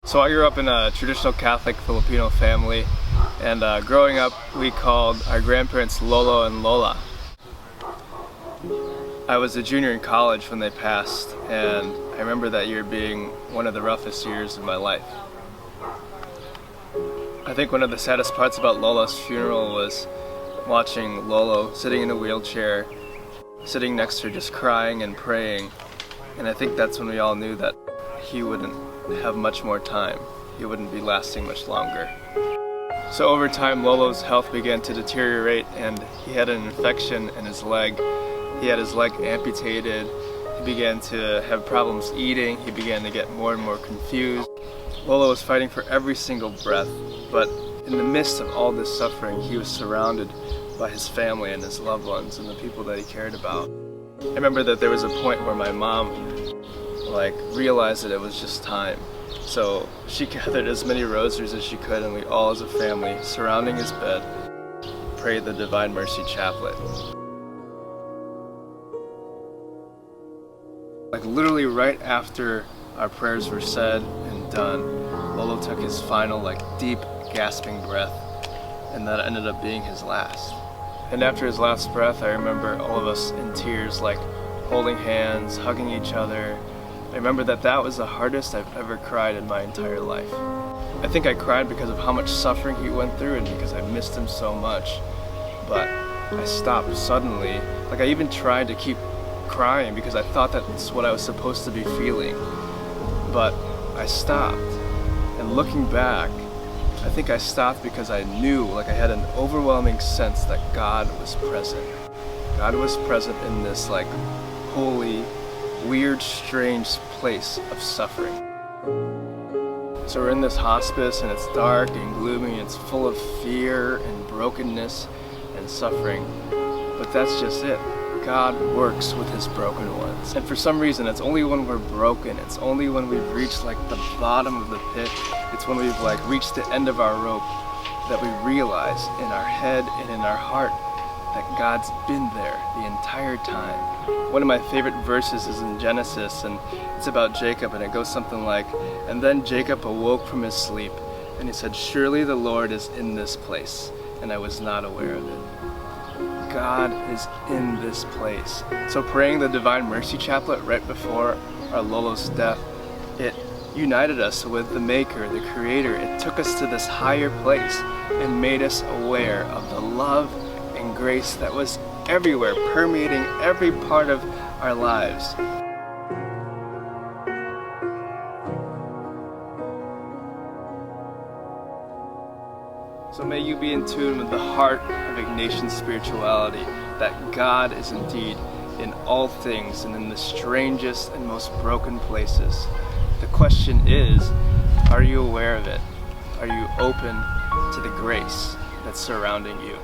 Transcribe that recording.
So I grew up in a traditional Catholic Filipino family, and growing up we called our grandparents Lolo and Lola. I was a junior in college when they passed, and I remember that year being one of the roughest years of my life. I think one of the saddest parts about Lola's funeral was watching Lolo sitting in a wheelchair, sitting next to her just crying and praying, and I think that's when we all knew that he wouldn't have much more time. He wouldn't be lasting much longer. So over time, Lolo's health began to deteriorate, and he had an infection in his leg. He had his leg amputated. He began to have problems eating. He began to get more and more confused. Lolo was fighting for every single breath, but in the midst of all this suffering, he was surrounded by his family and his loved ones and the people that he cared about. I remember that there was a point where my mom realized that it was just time. So she gathered as many rosaries as she could, and we all as a family, surrounding his bed, prayed the Divine Mercy Chaplet. Literally right after our prayers were said and done, Lolo took his final deep gasping breath, and that ended up being his last. And after his last breath, I remember all of us in tears, holding hands, hugging each other. I remember that was the hardest I've ever cried in my entire life. I think I cried because of how much suffering he went through and because I missed him so much. But I stopped suddenly. I even tried to keep crying because I thought that's what I was supposed to be feeling. But I stopped. And looking back, I think I stopped because I knew, I had an overwhelming sense that God was present. God was present in this holy, weird, strange place of suffering. So we're in this hospice, and it's dark and gloomy, and it's full of fear and brokenness and suffering. But that's just it. God works with his broken ones. And for some reason, it's only when we're broken, it's only when we've reached the bottom of the pit, it's when we've reached the end of our rope, that we realize in our head and in our heart that God's been there the entire time. One of my favorite verses is in Genesis, and it's about Jacob, and it goes something like, "And then Jacob awoke from his sleep, and he said, 'Surely the Lord is in this place, and I was not aware of it.'" God is in this place. So praying the Divine Mercy Chaplet right before our Lolo's death, it united us with the Maker, the Creator. It took us to this higher place and made us aware of the love and grace that was everywhere, permeating every part of our lives. So may you be in tune with the heart of Ignatian spirituality, that God is indeed in all things and in the strangest and most broken places. The question is, are you aware of it? Are you open to the grace that's surrounding you?